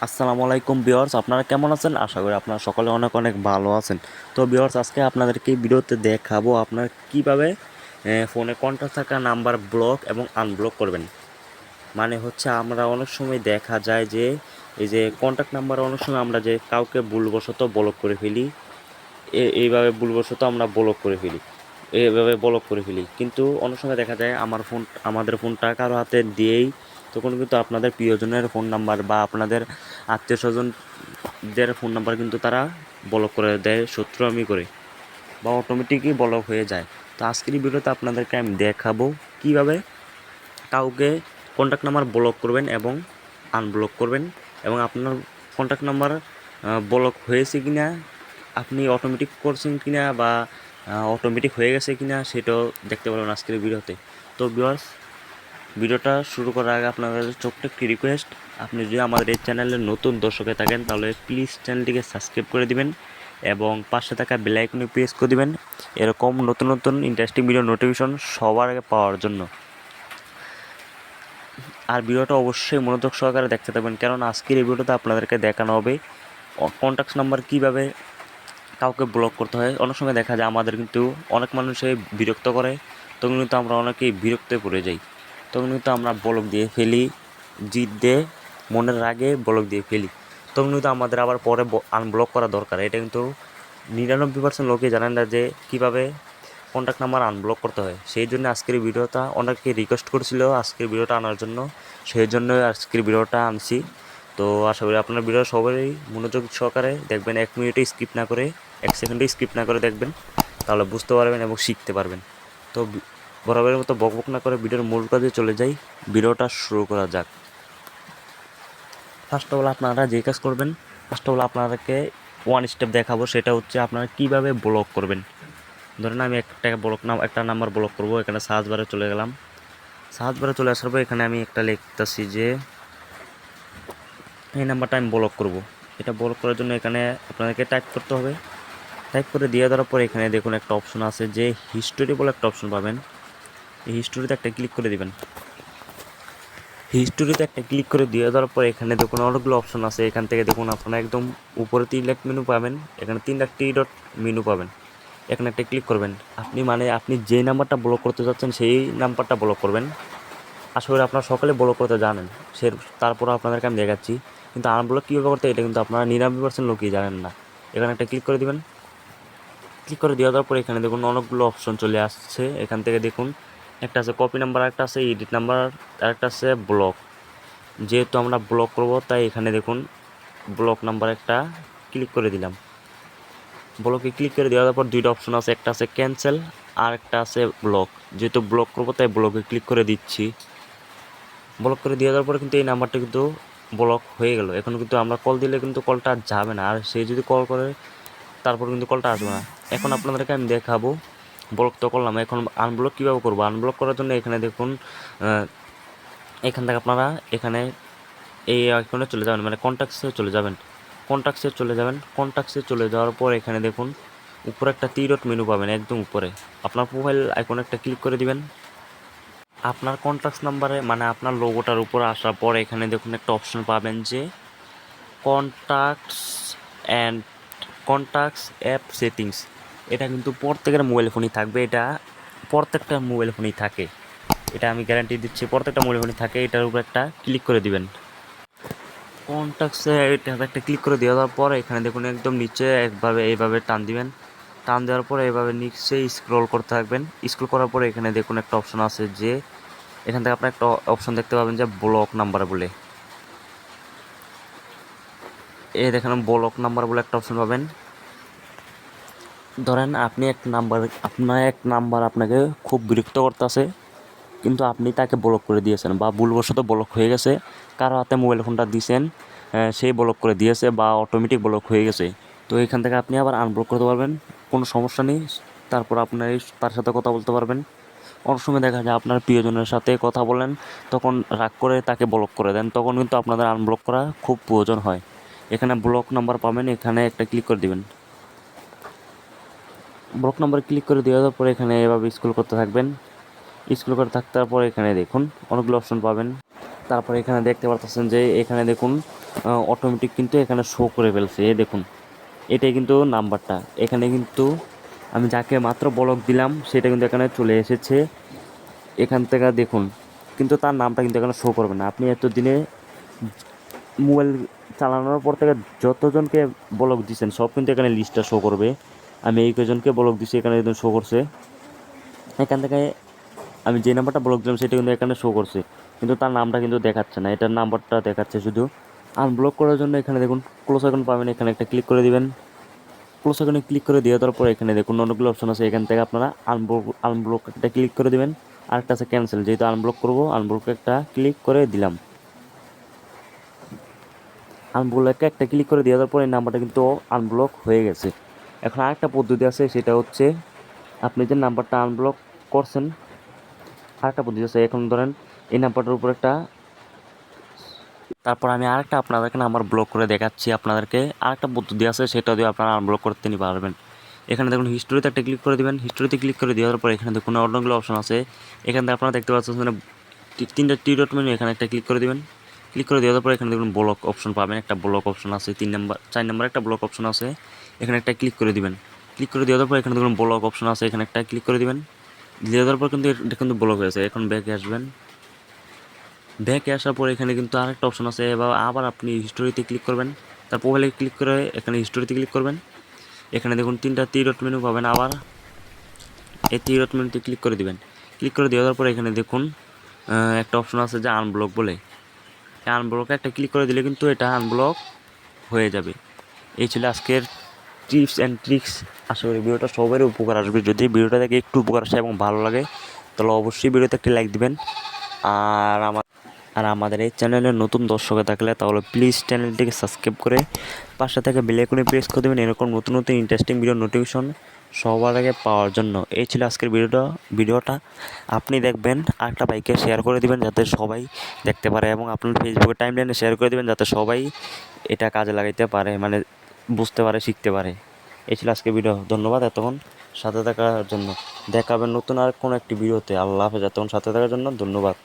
আসসালামু আলাইকুম ভিউয়ার্স, আপনারা কেমন আছেন? আশা করি আপনারা সকলে অনেক অনেক ভালো আছেন। তো ভিউয়ার্স, আজকে আপনাদেরকে এই ভিডিওতে দেখাবো আপনারা কিভাবে ফোনে কন্টাক্ট থাকা নাম্বার ব্লক এবং আনব্লক করবেন। মানে হচ্ছে আমরা অনেক সময় দেখা যায় যে এই যে কন্টাক্ট নাম্বার অনেক সময় আমরা যে কাউকে ভুলবশত ব্লক করে ফেলি, এইভাবে ভুলবশত আমরা ব্লক করে ফেলি, এইভাবে ব্লক করে ফেলি। কিন্তু অনেক সময় দেখা যায় আমাদের ফোনটা কারো হাতে দিয়েই তখন কিন্তু আপনাদের প্রিয়জনের ফোন নাম্বার বা আপনাদের আত্মীয় স্বজনদের ফোন নাম্বার কিন্তু তারা ব্লক করে দেয় শত্রুমি করে, বা অটোমেটিকই ব্লক হয়ে যায়। তো আজকের এই ভিডিওতে আপনাদেরকে আমি দেখাবো কিভাবে কাউকে কন্ট্যাক্ট নাম্বার ব্লক করবেন এবং আনব্লক করবেন, এবং আপনার কন্ট্যাক্ট নাম্বার ব্লক হয়েছে কিনা, আপনি অটোমেটিক করছেন কিনা, বা অটোমেটিক হয়ে গেছে কিনা সেটাও দেখতে পারবেন আজকের ভিডিওতে। তো ভিউয়ার্স, ভিডিওটা শুরু করার আগে আপনাদের ছোট্ট একটি রিকোয়েস্ট, আপনি যদি আমাদের এই চ্যানেলের নতুন দর্শকে থাকেন তাহলে প্লিজ চ্যানেলটিকে সাবস্ক্রাইব করে দিবেন এবং পাশে থাকা বেল আইকনে প্রেস করে দিবেন এরকম নতুন নতুন ইন্টারেস্টিং ভিডিও নোটিফিকেশন সবার আগে পাওয়ার জন্য। আর ভিডিওটা অবশ্যই মনোযোগ সহকারে দেখতে থাকবেন, কারণ আজকের এই ভিডিওতে আপনাদেরকে দেখানো হবে কন্ট্যাক্ট নাম্বার কীভাবে কাউকে ব্লক করতে হয়। অনেক সময় দেখা যায় আমাদের কিন্তু অনেক মানুষই বিরক্ত করে, তখন কিন্তু আমরা অনেকেই বিরক্তে পড়ে যাই, তখন কিন্তু আমরা ব্লক দিয়ে ফেলি, জিদ দিয়ে মনের রাগে ব্লক দিয়ে ফেলি, তখন কিন্তু আমাদের আবার পরে আনব্লক করা দরকার। এটা কিন্তু 99% লোকই জানেন না যে কীভাবে কন্ট্যাক্ট নাম্বার আনব্লক করতে হয়। সেই জন্য আজকের ভিডিওটা অনেকে রিকোয়েস্ট করেছিল আজকের ভিডিওটা আনার জন্য, সেই জন্য আজকের ভিডিওটা আনছি। তো আশা করি আপনার ভিডিও সবাই মনোযোগ সহকারে দেখবেন, 1 মিনিটে স্কিপ না করে, 1 সেকেন্ডে স্কিপ না করে দেখবেন, তাহলে বুঝতে পারবেন এবং শিখতে পারবেন। তো বরাবরের মতো বকবক না করে ভিডিওর মূল কাজে চলে যাই, ভিডিওটা শুরু করা যাক। ফার্স্ট অফ অল আপনারা যে কাজ করবেন, ফার্স্ট অফ অল আপনাদেরকে ওয়ান স্টেপ দেখাবো, সেটা হচ্ছে আপনারা কীভাবে ব্লক করবেন। ধরেন আমি একটা নাম্বার ব্লক করব, এখানে সার্চ বারে চলে গেলাম, সার্চ বারে চলে আসার পর এখানে আমি একটা লিখতেছি যে এই নাম্বারটা আমি ব্লক করব। এটা ব্লক করার জন্য এখানে আপনাদেরকে টাইপ করতে হবে। টাইপ করে দিয়ে দেওয়ার পর এখানে দেখুন একটা অপশন আছে যে হিস্টোরি বলে একটা অপশন পাবেন, এই হিস্টোরিতে একটা ক্লিক করে দিবেন। হিস্টোরিতে একটা ক্লিক করে দিয়ে দেওয়ার পর এখানে দেখুন অনেকগুলো অপশন আছে, এখান থেকে দেখুন আপনারা একদম উপরে 3 লাখ মেনু পাবেন, এখানে 3 লাখ ডট মেনু পাবেন, এখানে একটা ক্লিক করবেন। আপনি যে নাম্বারটা ব্লক করতে চাচ্ছেন সেই নাম্বারটা ব্লক করবেন। আশা করি আপনারা সকলে ব্লক করতে জানেন, সে তারপরও আপনাদেরকে আমি দেখাচ্ছি। কিন্তু আনব্লক কীভাবে করতে এটা কিন্তু আপনারা 99% লোকই জানেন না। এখানে একটা ক্লিক করে দিবেন। ক্লিক করে দেওয়ার পর এখানে দেখুন অনেকগুলো অপশন চলে আসছে, এখান থেকে দেখুন একটা আছে কপি নাম্বার, একটা আছে এডিট নাম্বার, আর একটা আছে ব্লক। যেহেতু আমরা ব্লক করব তাই এখানে দেখুন ব্লক নাম্বার একটা ক্লিক করে দিলাম। ব্লকে ক্লিক করে দেওয়ার পর দুইটা অপশন আছে, একটা আছে ক্যান্সেল আর একটা আছে ব্লক। যেহেতু ব্লক করবো তাই ব্লকে ক্লিক করে দিচ্ছি। ব্লক করে দিয়ে দেওয়ার পরে কিন্তু এই নাম্বারটা কিন্তু ব্লক হয়ে গেল। এখন কিন্তু আমরা কল দিলে কিন্তু কলটা যাবে না, আর সে যদি কল করে তারপর কিন্তু কলটা আসবে না। এখন আপনাদেরকে আমি দেখাবো, ব্লক তো করলাম, এখন আনব্লক কীভাবে করবো। আনব্লক করার জন্য এখানে দেখুন এখান থেকে আপনারা এখানে এই আইকনে চলে যাবেন, মানে কন্ট্যাক্টসে চলে যাবেন। কন্ট্যাক্টসে চলে যাওয়ার পর এখানে দেখুন উপরে একটা 3 ডট মেনু পাবেন, একদম উপরে আপনার প্রোফাইল আইকনে একটা ক্লিক করে দিবেন। আপনার কন্ট্যাক্টস নাম্বারে মানে আপনার লোগোটার উপর আসার পর এখানে দেখুন একটা অপশন পাবেন যে contacts and contacts app settings. এটা কিন্তু প্রত্যেকের মোবাইল ফোনই থাকবে, এটা প্রত্যেকটা মোবাইল ফোনই থাকে, এটা আমি গ্যারান্টি দিচ্ছি, প্রত্যেকটা মোবাইল ফোনই থাকে। এটার উপর একটা ক্লিক করে দিবেন। কন্ট্যাক্টসে এটা একটা ক্লিক করে দেওয়ার পর এখানে দেখুন একদম নিচে এইভাবে টান দিবেন। টান দেওয়ার পরে এইভাবে নিচে স্ক্রল করতে থাকবেন। স্ক্রল করার পরে এখানে দেখুন একটা অপশন আছে যে এখান থেকে আপনার একটা অপশন দেখতে পাবেন যে ব্লক নাম্বার বলে, এই দেখেন ব্লক নাম্বার বলে একটা অপশন পাবেন। ধরেন আপনার এক নাম্বার আপনাকে খুব বিরক্ত করতেছে, কিন্তু আপনি তাকে ব্লক করে দিয়েছেন বা ভুলবশত ব্লক হয়ে গেছে, কারো হাতে মোবাইল ফোনটা দিয়েছেন, সেই ব্লক করে দিয়েছে বা অটোমেটিক ব্লক হয়ে গেছে। তো এখান থেকে আপনি আবার আনব্লক করতে পারবেন, কোনো সমস্যা নেই। তারপর আপনার তার সাথে কথা বলতে পারবেন। অনেক সময় দেখা যায় আপনার প্রিয়জনের সাথে কথা বলেন, তখন রাগ করে তাকে ব্লক করে দেন, তখন কিন্তু আপনাদের আনব্লক করা খুব প্রয়োজন হয়। এখানে ব্লক নাম্বার পাবেন, এখানে একটা ক্লিক করে দিবেন। ব্লক নাম্বার ক্লিক করে দেওয়ার পরে এখানে এভাবে স্ক্রল করতে থাকবেন। স্ক্রল করে থাকতে তারপরে এখানে দেখুন অনেকগুলো অপশন পাবেন। তারপরে এখানে দেখতে পাচ্ছেন যে এখানে দেখুন অটোমেটিক কিন্তু এখানে শো করে ফেলছে। দেখুন এটাই কিন্তু নাম্বারটা। এখানে কিন্তু আমি যাকে মাত্র ব্লক দিলাম সেটা কিন্তু এখানে চলে এসেছে। এখান থেকে দেখুন কিন্তু তার নামটা কিন্তু এখানে শো করবে না। আপনি এতদিনে মোবাইল চালানোর পর থেকে যতজনকে ব্লক দিচ্ছেন সব কিন্তু এখানে লিস্টটা শো করবে। আমি এই কজনকে ব্লক দিচ্ছি এখানে একদম শো করছে। এখান থেকে আমি যে নাম্বারটা ব্লক দিলাম সেটা কিন্তু এখানে শো করছে, কিন্তু তার নামটা কিন্তু দেখাচ্ছে না, এটার নাম্বারটা দেখাচ্ছে শুধু। আনব্লক করার জন্য এখানে দেখুন ক্লোজ আইকন পাবেন, এখানে একটা ক্লিক করে দিবেন। ক্লোজ আইকনে ক্লিক করে দিয়ে দেওয়ার পর এখানে দেখুন অনেকগুলো অপশন আছে, এখান থেকে আপনারা আনব্লক একটা ক্লিক করে দিবেন। আরেকটা আছে ক্যান্সেল, যেহেতু আনব্লক করবো আনব্লক একটা ক্লিক করে দিলাম। আনব্লকে একটা ক্লিক করে দিয়ে দেওয়ার পর এই নাম্বারটা কিন্তু আনব্লক হয়ে গেছে। এখন আরেকটা পদ্ধতি আছে, সেটা হচ্ছে আপনি যে নাম্বারটা আনব্লক করছেন আরেকটা পদ্ধতি আছে। এখন ধরেন এই নাম্বারটার উপর একটা, তারপর আমি আরেকটা আপনাদেরকে নাম্বার ব্লক করে দেখাচ্ছি। আপনাদেরকে আরেকটা পদ্ধতি আছে, সেটা দিয়ে আপনারা আনব্লক করতে পারবেন। এখানে দেখুন হিস্টোরিতে একটা ক্লিক করে দেবেন। হিস্টোরিতে ক্লিক করে দেওয়ার পর এখানে দেখুন অনেকগুলো অপশন আছে। এখান থেকে আপনারা দেখতে পাচ্ছেন মানে তিনটা টি ডট মেনু, এখানে একটা ক্লিক করে দেবেন। ক্লিক করে দেওয়ার পর এখানে দেখুন ব্লক অপশন পাবেন, একটা ব্লক অপশন আছে 4 নাম্বার একটা ব্লক অপশন আছে, এখানে একটা ক্লিক করে দিবেন। ক্লিক করে দেওয়ার পর এখানে দেখুন ব্লক অপশন আছে, এখানে একটা ক্লিক করে দিবেন। দিয়ে দেওয়ার পর কিন্তু এটা কিন্তু ব্লক হয়েছে। এখন ব্যাকে আসবেন। ব্যাকে আসার পর এখানে কিন্তু আরেকটা অপশন আছে, এবার আবার আপনি হিস্টোরিতে ক্লিক করবেন। তার প্রোফাইলে ক্লিক করে এখানে হিস্টোরিতে ক্লিক করবেন। এখানে দেখুন তিনটা টি ডট মেনু পাবেন, আবার এই টি ডট মেনুতে ক্লিক করে দিবেন। ক্লিক করে দেওয়ার পর এখানে দেখুন একটা অপশন আছে যে আনব্লক বলে, আনব্লকে একটা ক্লিক করে দিলে কিন্তু এটা আনব্লক হয়ে যাবে। এই ছিল আজকের টিপস অ্যান্ড ট্রিক্স। আশা করি ভিডিওটা সবারই উপকার আসবে। যদি ভিডিওটা দেখে একটু উপকার আসে এবং ভালো লাগে তাহলে অবশ্যই ভিডিওতে একটি লাইক দিবেন। আর আমাদের এই চ্যানেলে নতুন দর্শক থাকলে তাহলে প্লিজ চ্যানেলটিকে সাবস্ক্রাইব করে পাশে থেকে বেল আইকনে প্রেস করে দেবেন, এরকম নতুন নতুন ইন্টারেস্টিং ভিডিও নোটিফিকেশন সবার আগে পাওয়ার জন্য। এই ছিল আজকের ভিডিওটা আপনি দেখবেন, আরেকটা বাইকে শেয়ার করে দিবেন যাতে সবাই দেখতে পারে, এবং আপনার ফেসবুকে টাইমলাইনে শেয়ার করে দিবেন যাতে সবাই এটা কাজে লাগাইতে পারে, মানে বুঝতে পারে, শিখতে পারে। এই ছিল আজকের ভিডিও। ধন্যবাদ এতক্ষণ সাথে থাকার জন্য। দেখা হবে নতুন আর কোনো একটি ভিডিওতে। আল্লাহ হাফেজ। এতক্ষণ সাথে থাকার জন্য ধন্যবাদ।